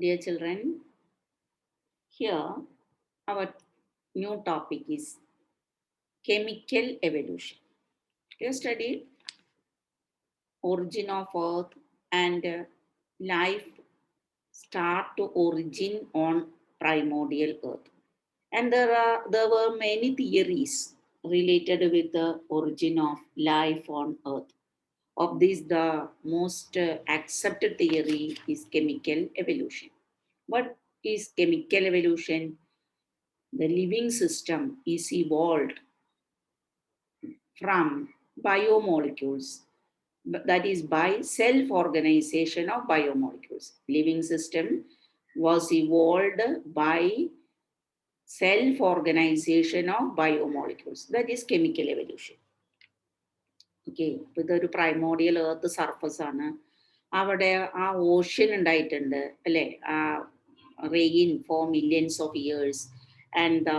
Dear children, here our new topic is chemical evolution. We have studied origin of Earth and life start to origin on primordial Earth. And there were many theories related with the origin of life on Earth. Of these, the most accepted theory is chemical evolution. What is chemical evolution? The living system is evolved from biomolecules, that is by self-organization of biomolecules. Living system was evolved by self-organization of biomolecules, that is chemical evolution. Okay, ഇപ്പൊ ഇതൊരു primordial earth surface ആണ്. അവിടെ ആ ocean ഉണ്ടായിട്ടുണ്ട് അല്ലെ, ആ rain for millions of years and the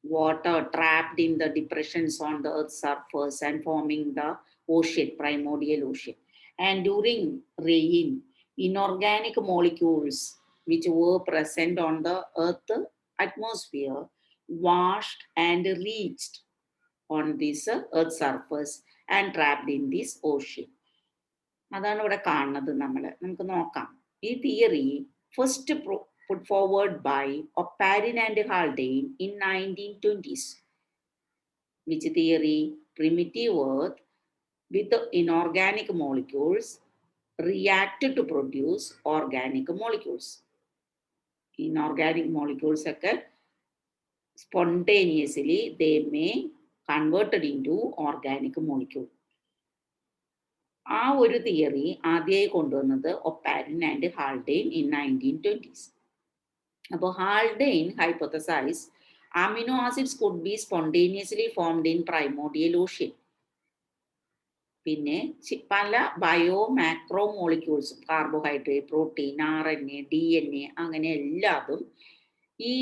water trapped in the depressions on the earth's surface and forming the ocean, primordial ocean. And during rain, inorganic molecules which were present on the earth atmosphere washed and reached on this earth surface and trapped in this ocean. അതാണ് ഇവിടെ കാണുന്നത്. നമുക്ക് നോക്കാം. ഈ theory first put forward by Oparin and Haldane in 1920s. Which theory? Primitive Earth with inorganic molecules react to produce organic molecules. Inorganic molecules occur spontaneously, they may converted into organic molecule. ആ ഒരു theory ആദ്യമായി കൊണ്ടുവന്നത് Oparin and Haldane in 1920s. അപ്പോൾ Haldane ഹൈപ്പോത്തസൈസ് amino acids could be spontaneously formed in primordial ocean. പിന്നെ പല bio macro മോളിക്യൂൾസും carbohydrate, protein, RNA, DNA അങ്ങനെ എല്ലാതും ഈ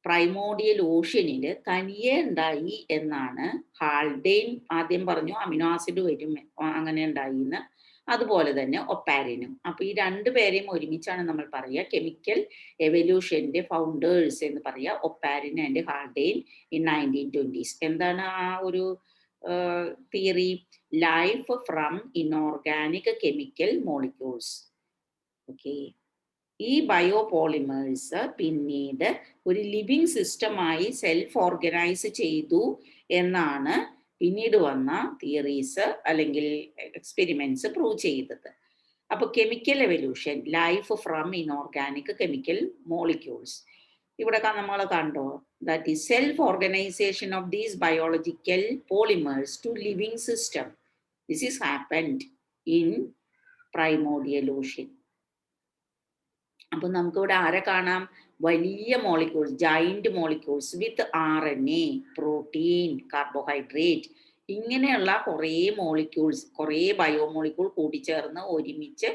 പ്രൈമോഡിയൽ ഓഷ്യനിൽ തനിയെ ഉണ്ടായി എന്നാണ് ഹാൾഡെയിൻ ആദ്യം പറഞ്ഞു. അമിനോ ആസിഡ് വരും അങ്ങനെ ഉണ്ടായി എന്ന്. അതുപോലെ തന്നെ ഒപ്പാരിനും. അപ്പൊ ഈ രണ്ടു പേരെയും ഒരുമിച്ചാണ് നമ്മൾ പറയുക കെമിക്കൽ എവല്യൂഷന്റെ ഫൗണ്ടേഴ്സ് എന്ന് പറയുക, Oparin and Haldane in 1920s. എന്താണ് ആ ഒരു theory? Life from inorganic chemical molecules. Okay, ഈ ബയോപോളിമേഴ്സ് പിന്നീട് ഒരു ലിവിങ് സിസ്റ്റമായി സെൽഫ് ഓർഗനൈസ് ചെയ്തു എന്നാണ് പിന്നീട് വന്ന തിയറീസ് അല്ലെങ്കിൽ എക്സ്പെരിമെന്റ്സ് പ്രൂവ് ചെയ്തത്. അപ്പൊ chemical evolution, life from inorganic chemical molecules. ഇവിടെ നമ്മൾ കണ്ടോ, that is self organisation of these biological polymers to living system. This is happened in primordial ocean. അപ്പൊ നമുക്കിവിടെ ആരെ കാണാം? വലിയ molecules, giant molecules with RNA, protein, carbohydrate, ഇങ്ങനെയുള്ള കുറേ മോളിക്യൂൾസ്, കുറേ ബയോമോളിക്യൂൾ കൂടിച്ചേർന്ന് ഒരുമിച്ച്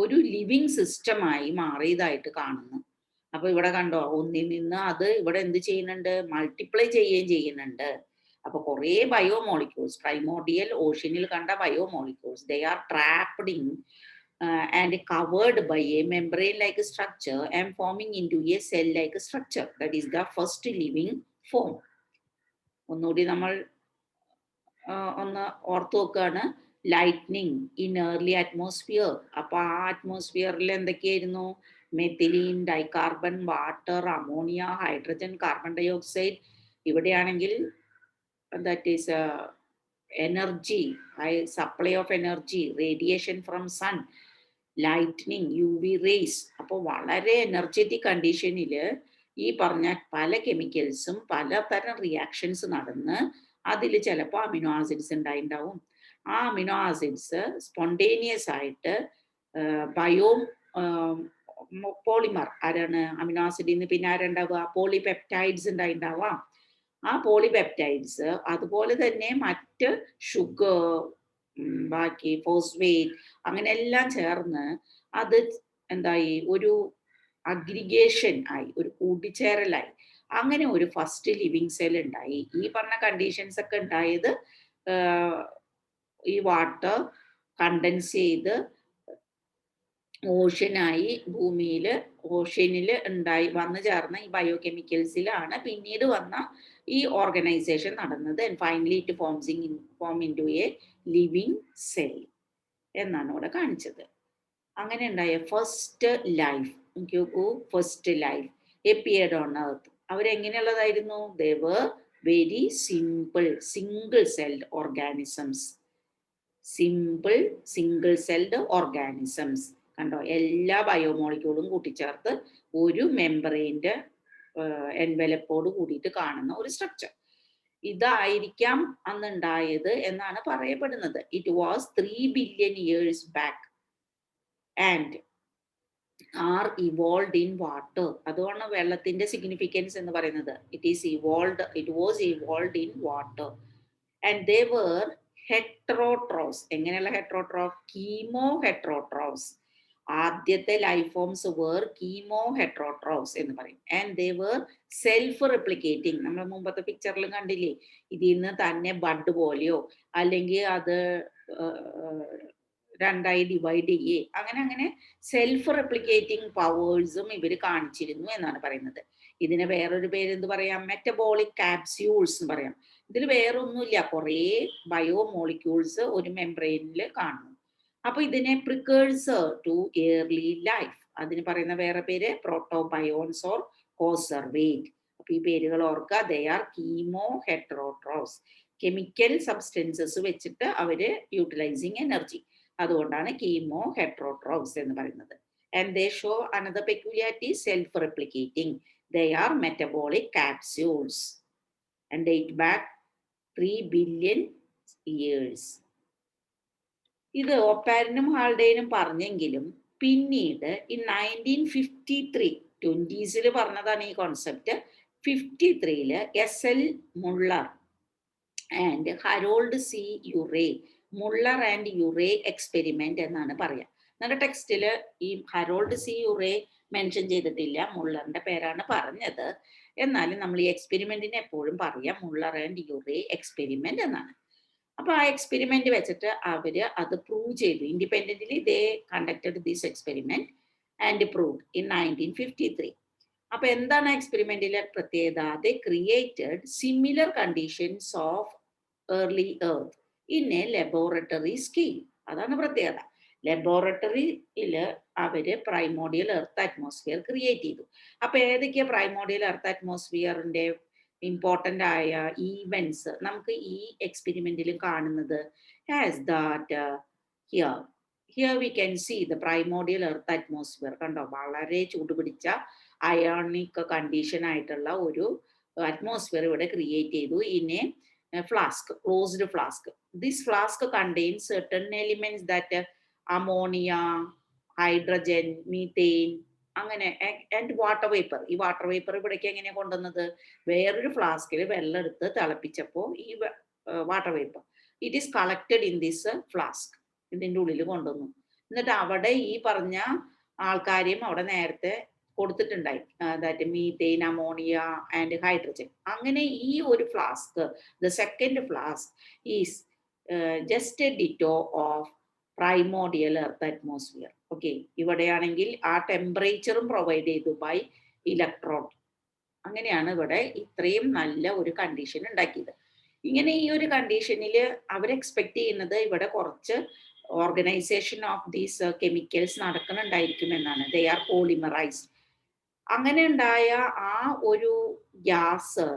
ഒരു ലിവിങ് സിസ്റ്റമായി മാറിയതായിട്ട് കാണുന്നു. അപ്പൊ ഇവിടെ കണ്ടോ, ഒന്നിൽ നിന്ന് അത് ഇവിടെ എന്ത് ചെയ്യുന്നുണ്ട്? മൾട്ടിപ്ലൈ ചെയ്യുകയും ചെയ്യുന്നുണ്ട്. അപ്പൊ കുറേ ബയോമോളിക്യൂൾസ്, പ്രൈമോഡിയൽ ഓഷ്യനിൽ കണ്ട biomolecules, they are trapped in and covered by a membrane-like structure and forming into a cell-like structure. That is the first living form. ഒന്നുകൂടി നമ്മൾ ഒന്ന് ഓർത്തു നോക്കുകയാണ്. Lightning in early atmosphere. അപ്പൊ ആ അറ്റ്മോസ്ഫിയറിൽ എന്തൊക്കെയായിരുന്നു? Methylene, dicarbon, water, ammonia, hydrogen, carbon dioxide. ഇവിടെയാണെങ്കിൽ that is energy, supply of energy, radiation from sun, lightning, UV rays. അപ്പോൾ വളരെ എനർജറ്റിക് കണ്ടീഷനിൽ ഈ പറഞ്ഞ പല കെമിക്കൽസും പലതരം റിയാക്ഷൻസ് നടന്ന് അതിൽ ചിലപ്പോൾ അമിനോ ആസിഡ്സ് ഉണ്ടായിട്ടുണ്ടാവും. ആ അമിനോ ആസിഡ്സ് സ്പോണ്ടേനിയസ് ആയിട്ട് ബയോ പോളിമർ, ആരാണ്? അമിനോ ആസിഡിൽ നിന്ന് പിന്നെ ആരുണ്ടാവുക? പോളിപെപ്റ്റൈഡ്സ് ഉണ്ടായിട്ടുണ്ടാവാം. ആ പോളിപെപ്റ്റൈഡ്സ് അതുപോലെ തന്നെ മറ്റ് ഷുഗർ, ബാക്കി ഫോസ്ഫേറ്റ്, അങ്ങനെ എല്ലാം ചേർന്ന് അത് എന്തായി? ഒരു അഗ്രിഗേഷൻ ആയി, ഒരു കൂട്ടിച്ചേരലായി. അങ്ങനെ ഒരു ഫസ്റ്റ് ലിവിങ് സെൽ ഉണ്ടായി. ഈ പറഞ്ഞ കണ്ടീഷൻസ് ഒക്കെ ഉണ്ടായത് ഈ വാട്ടർ കണ്ടൻസ് ചെയ്ത് ഓഷ്യനായി ഭൂമിയിൽ ഓഷ്യനിൽ വന്നു ചേർന്ന ഈ ബയോകെമിക്കൽസിലാണ് പിന്നീട് വന്ന ഈ ഓർഗനൈസേഷൻ നടന്നത്. And finally it form into a living cell എന്നാണ് ഇവിടെ കാണിച്ചത്. അങ്ങനെ ഉണ്ടായ first life, first life appeared on earth. അവരെങ്ങനെയുള്ളതായിരുന്നു? They were very simple single celled organisms. Simple single celled organisms. കണ്ടോ, എല്ലാ ബയോമോളിക്യൂളും കൂട്ടിച്ചേർത്ത് ഒരു മെമ്പറൈൻ്റെ എൻവലപ്പോട് കൂടിയിട്ട് കാണുന്ന ഒരു സ്ട്രക്ചർ. ഇതായിരിക്കാം അന്നുണ്ടായത് എന്നാണ് പറയപ്പെടുന്നത്. It was 3 billion years back and are evolve in water. അതുകൊണ്ട് വെള്ളത്തിന്റെ സിഗ്നിഫിക്കൻസ് എന്ന് പറയുന്നത് it was evolve in water and they were heterotrophs. എങ്ങനെയുള്ള ഹെട്രോട്രോഫ്? Chemo heterotrophs. ആദ്യത്തെ life forms were chemo heterotrophs എന്ന് പറയും. And they were self replicating. നമ്മൾ മുമ്പത്തെ പിക്ചറിലും കണ്ടില്ലേ, ഇതിൽ നിന്ന് തന്നെ ബഡ് പോലെയോ അല്ലെങ്കിൽ അത് രണ്ടായി ഡിവൈഡ് ചെയ്യേ അങ്ങനെ സെൽഫ് റെപ്ലിക്കേറ്റിംഗ് പവേഴ്സും ഇവർ കാണിച്ചിരുന്നു എന്നാണ് പറയുന്നത്. ഇതിന് വേറൊരു പേര് എന്ത് പറയാം? മെറ്റബോളിക് കാപ്സ്യൂൾസ് എന്ന് പറയാം. ഇതിൽ വേറെ ഒന്നുമില്ല, കുറേ ബയോമോളിക്യൂൾസ് ഒരു മെംബ്രെയിനിൽ കാണുന്നു. അപ്പൊ ഇതിനെ പ്രിക്കേഴ്സർ ടു എയർലി ലൈഫ്, അതിന് പറയുന്ന വേറെ പേര് പ്രോട്ടോബയോൺസ് ഓർ കോസർവേറ്റ്. അപ്പൊ ഈ പേരുകൾ ഓർക്കുക. They are chemo heterotrophs. Chemical substances വെച്ചിട്ട് അവര് യൂട്ടിലൈസിങ് എനർജി. അതുകൊണ്ടാണ് കീമോ ഹെട്രോട്രോസ് എന്ന് പറയുന്നത്. And they show another peculiarity, self replicating. They are metabolic capsules and date back 3 billion years. ഇത് ഒപ്പാരനും ഹാൾഡെയിനും പറഞ്ഞെങ്കിലും പിന്നീട് ഈ 1953 20s പറഞ്ഞതാണ് ഈ concept. 53 SL Muller and Harold C യുറേ, Muller and യുറേ experiment എന്നാണ് പറയാം. നമ്മുടെ ടെക്സ്റ്റിൽ ഈ ഹരോൾഡ് സി യുറേ മെൻഷൻ ചെയ്തിട്ടില്ല, മുള്ളറിന്റെ പേരാണ് പറഞ്ഞത്. എന്നാലും നമ്മൾ ഈ എക്സ്പെരിമെന്റിനെ എപ്പോഴും പറയാം മുള്ളർ ആൻഡ് യുറേ എക്സ്പെരിമെന്റ് എന്നാണ്. അപ്പൊ ആ എക്സ്പെരിമെന്റ് വെച്ചിട്ട് അവര് അത് പ്രൂവ് ചെയ്തു. Independently they conducted this experiment and proved in 1953. അപ്പൊ എന്താണ് എക്സ്പെരിമെന്റിലെ പ്രത്യേകത? They created similar conditions of early earth in a laboratory scale. അതാണ് പ്രത്യേകത. ലബോറട്ടറിയിൽ അവര് പ്രൈമോഡിയൽ എർത്ത് അറ്റ്മോസ്ഫിയർ ക്രിയേറ്റ് ചെയ്തു. അപ്പൊ ഏതൊക്കെയാ പ്രൈമോഡിയൽ എർത്ത് അറ്റ്മോസ്ഫിയറിന്റെ ഇമ്പോർട്ടൻ്റ് ആയ ഈവൻസ് നമുക്ക് ഈ എക്സ്പെരിമെന്റിലും കാണുന്നത്? Has that here we can see the primordial earth atmosphere. കണ്ടോ, വളരെ ചൂടുപിടിച്ച അയോണിക് കണ്ടീഷൻ ആയിട്ടുള്ള ഒരു അറ്റ്മോസ്ഫിയർ ഇവിടെ ക്രിയേറ്റ് ചെയ്തു in A flask, closed flask. This flask contains certain elements that ammonia, hydrogen, methane, അങ്ങനെ ആൻഡ് വാട്ടർ വേപ്പർ. ഈ water vapour ഇവിടേക്ക് എങ്ങനെയാണ് കൊണ്ടുവന്നത്? വേറൊരു ഫ്ലാസ്കിൽ വെള്ളം എടുത്ത് തിളപ്പിച്ചപ്പോൾ ഈ water vapour it is collected in this flask, ഇതിൻ്റെ ഉള്ളിൽ കൊണ്ടുവന്നു. എന്നിട്ട് അവിടെ ഈ പറഞ്ഞ ആൾക്കാരെയും അവിടെ നേരത്തെ കൊടുത്തിട്ടുണ്ടായി, that methane, ammonia and hydrogen. അങ്ങനെ ഈ ഒരു flask, the second flask is just a ditto of primordial earth atmosphere. Okay, ഇവിടെയാണെങ്കിൽ ആ ടെമ്പറേച്ചറും പ്രൊവൈഡ് ചെയ്തു ബൈ ഇലക്ട്രോൺ. അങ്ങനെയാണ് ഇവിടെ ഇത്രയും നല്ല ഒരു കണ്ടീഷൻ ഉണ്ടാക്കിയത്. ഇങ്ങനെ ഈ ഒരു കണ്ടീഷനിൽ അവർ എക്സ്പെക്ട് ചെയ്യുന്നത് ഇവിടെ കുറച്ച് ഓർഗനൈസേഷൻ ഓഫ് ദീസ് കെമിക്കൽസ് നടക്കുന്നുണ്ടായിരിക്കും എന്നാണ്. They are polymerised. അങ്ങനെ ഉണ്ടായ ആ ഒരു ഗ്യാസ്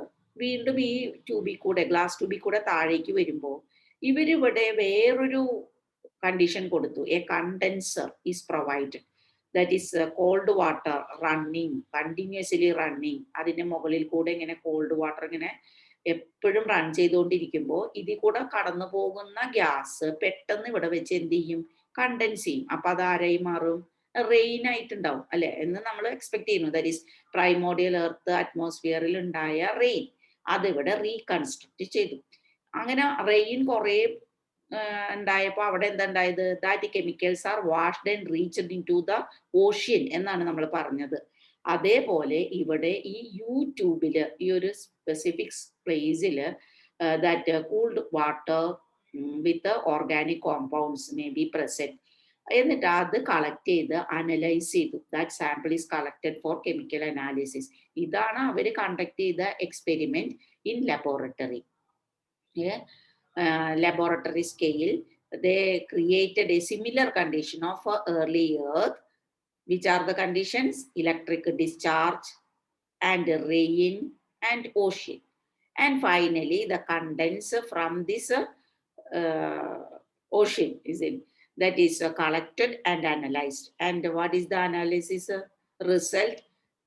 വീണ്ടും ഈ ട്യൂബിൽ കൂടെ, ഗ്ലാസ് ട്യൂബിൽ കൂടെ താഴേക്ക് വരുമ്പോൾ ഇവരിവിടെ വേറൊരു കണ്ടീഷൻ കൊടുത്തു. A condenser is provided, that is called water running, continuously running. അതിന്റെ മുകളിൽ കൂടെ ഇങ്ങനെ കോൾഡ് വാട്ടർ ഇങ്ങനെ എപ്പോഴും റൺ ചെയ്തുകൊണ്ടിരിക്കുമ്പോൾ ഇതിൽ കൂടെ കടന്നു പോകുന്ന ഗ്യാസ് പെട്ടെന്ന് ഇവിടെ വെച്ച് എന്ത് ചെയ്യും? കണ്ടൻസ് ചെയ്യും. അപ്പൊ അത് ആരായി മാറും? റെയിൻ ആയിട്ടുണ്ടാവും അല്ലെ എന്ന് നമ്മൾ എക്സ്പെക്ട് ചെയ്യുന്നു. ദാറ്റ് ഈസ് പ്രൈമോഡിയൽ എർത്ത് അറ്റ്മോസ്ഫിയറിൽ ഉണ്ടായ റെയിൻ അതിവിടെ റീകൺസ്ട്രക്ട് ചെയ്തു. അങ്ങനെ റെയിൻ കുറെ ഉണ്ടായപ്പോൾ അവിടെ എന്താ ഉണ്ടായത്? That chemicals are washed and reached in to the ocean എന്നാണ് നമ്മൾ പറഞ്ഞത്. അതേപോലെ ഇവിടെ ഈ യൂട്യൂബില് ഈ ഒരു സ്പെസിഫിക് പ്ലേസിൽ that cooled water with organic compounds may be present. എന്നിട്ട് അത് കളക്ട് ചെയ്ത് അനലൈസ് ചെയ്തു. That sample is collected four chemical analysis. ഇതാണ് അവർ കണ്ടക്ട് ചെയ്ത experiment in laboratory. Laboratory scale, they created a similar condition of early earth. Which are the conditions? Electric discharge and rain and ocean. And finally, the condense from this ocean is in that is collected and analyzed. And what is the analysis result?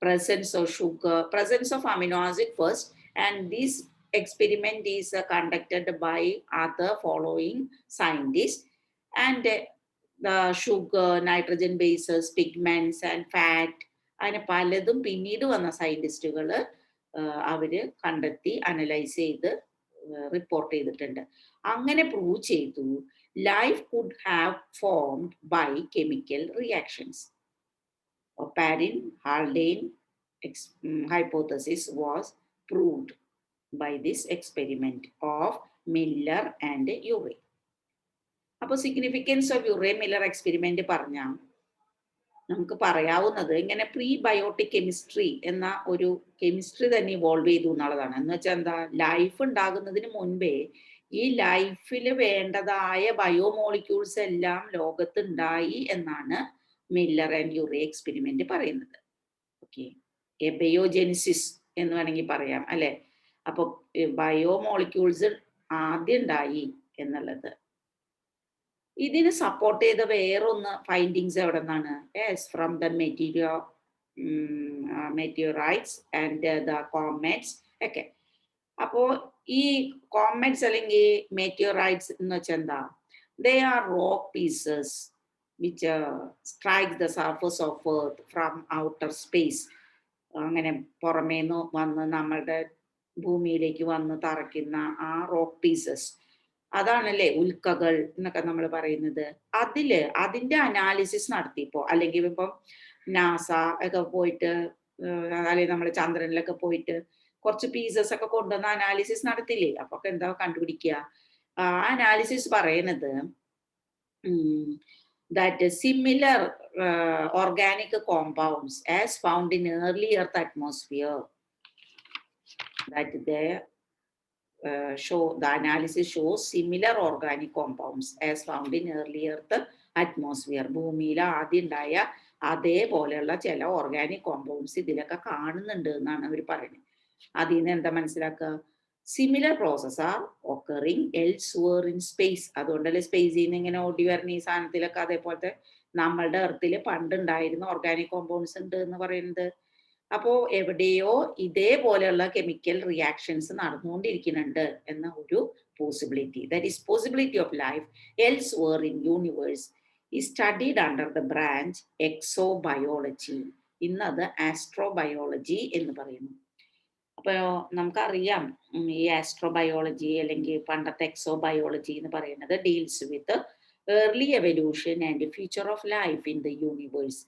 Presence of sugar, presence of amino acid first, and this experiment is conducted by other following scientists. And the sugar, nitrogen bases, pigments and fat, അങ്ങനെ പലതും പിന്നീട് വന്ന സയന്റിസ്റ്റുകൾ അവര് കണ്ടെത്തി analyse ചെയ്ത് report ചെയ്തിട്ടുണ്ട്. അങ്ങനെ prove ചെയ്തു life could have formed by chemical reactions. Oparin Haldane hypothesis was proved by this experiment of Miller and Urey. അപ്പോൾ സിഗ്നിഫിക്കൻസ് ഓഫ് യുറേ മില്ലർ എക്സ്പെരിമെന്റ് പറഞ്ഞാൽ നമുക്ക് പറയാവുന്നത് ഇങ്ങനെ പ്രീബയോട്ടിക് കെമിസ്ട്രി എന്ന ഒരു കെമിസ്ട്രി തന്നെ ഇവോൾവ് ചെയ്തു എന്നുള്ളതാണ്. എന്ന് വെച്ചാൽ എന്താ, ലൈഫ് ഉണ്ടാകുന്നതിന് മുൻപേ ഈ ലൈഫിൽ വേണ്ടതായ ബയോമോളിക്യൂൾസ് എല്ലാം ലോകത്ത് ഉണ്ടായി എന്നാണ് മില്ലർ ആൻഡ് യുറേ എക്സ്പെരിമെന്റ് പറയുന്നത്. ഓക്കെ, എബയോജെനിസിസ് എന്ന് വേണമെങ്കിൽ പറയാം അല്ലെ. അപ്പൊ ബയോമോളിക്യൂൾസ് ആദ്യം ഉണ്ടായി എന്നുള്ളത്. ഇതിന് സപ്പോർട്ട് ചെയ്ത വേറൊന്ന് ഫൈൻഡിങ്സ് എവിടെ നിന്നാണ്? Yes, from the meteorites and the comets ഒക്കെ. അപ്പോ ഈ കോമറ്റ്സ് അല്ലെങ്കിൽ മെറ്റീരിയറൈറ്റ്സ് എന്ന് വെച്ചാൽ എന്താ? They are rock pieces which strike the surface of earth from outer space. അങ്ങനെ പുറമേന്ന് വന്ന് നമ്മളുടെ ഭൂമിയിലേക്ക് വന്ന് തറയ്ക്കുന്ന ആ റോക്ക് പീസസ്, അതാണല്ലേ ഉൽക്കകൾ എന്നൊക്കെ നമ്മൾ പറയുന്നത്. അതിന്റെ അനാലിസിസ് നടത്തിയപ്പോ, അല്ലെങ്കിൽ ഇപ്പം നാസ ഒക്കെ പോയിട്ട് അല്ലെങ്കിൽ നമ്മൾ ചന്ദ്രനിലൊക്കെ പോയിട്ട് കുറച്ച് പീസസ് ഒക്കെ കൊണ്ടുവന്ന് അനാലിസിസ് നടത്തില്ലേ. അപ്പൊ എന്താ കണ്ടുപിടിക്കുക? ആ അനാലിസിസ് പറയുന്നത് that similar organic compounds as found in early earth atmosphere, that they the analysis shows similar organic compounds as found in early earth atmosphere. ഭൂമിയിൽ ആദ്യം ഉണ്ടായ അതേപോലെയുള്ള ചില ഓർഗാനിക് കോമ്പൗണ്ട്സ് ഇതിലൊക്കെ കാണുന്നുണ്ട് എന്നാണ് അവർ പറയുന്നത്. അതിൽ നിന്ന് എന്താ മനസ്സിലാക്കുക? Similar process are occurring elsewhere in space. അതുകൊണ്ടല്ലേ സ്പേസിൽ നിന്ന് ഇങ്ങനെ ഓടി വരുന്ന ഈ സാധനത്തിലൊക്കെ അതേപോലത്തെ നമ്മളുടെ എർത്തിൽ പണ്ടുണ്ടായിരുന്ന ഓർഗാനിക് കോമ്പൗണ്ട്സ് ഉണ്ട് എന്ന് പറയുന്നത്. അപ്പോ എവിടെയോ ഇതേപോലെയുള്ള കെമിക്കൽ റിയാക്ഷൻസ് നടന്നുകൊണ്ടിരിക്കുന്നുണ്ട് എന്ന ഒരു possibility, that is possibility of life elsewhere in universe is studied under the branch exobiology. ഇന്നത് ആസ്ട്രോബയോളജി എന്ന് പറയുന്നു. അപ്പോൾ നമുക്കറിയാം ഈ ആസ്ട്രോബയോളജി അല്ലെങ്കിൽ പണ്ടത്തെ എക്സോബയോളജി എന്ന് പറയുന്നത് deals with early evolution and future of life in the universe.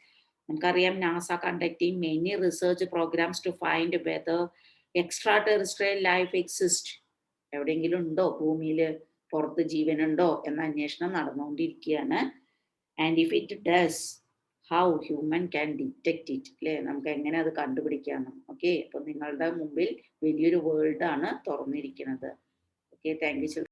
നമുക്കറിയാം NASA conducting many research programmes to find whether extra terrestrial life exist. എവിടെയെങ്കിലും ഉണ്ടോ, ഭൂമിയിൽ പുറത്ത് ജീവനുണ്ടോ എന്ന അന്വേഷണം നടന്നുകൊണ്ടിരിക്കുകയാണ്. And if it does, how human can detect it, അല്ലേ? നമുക്ക് എങ്ങനെ അത് കണ്ടുപിടിക്കാമെന്ന്. ഓക്കെ, അപ്പൊ നിങ്ങളുടെ മുമ്പിൽ വലിയൊരു വേൾഡ് ആണ് തുറന്നിരിക്കുന്നത്. Okay, thank you.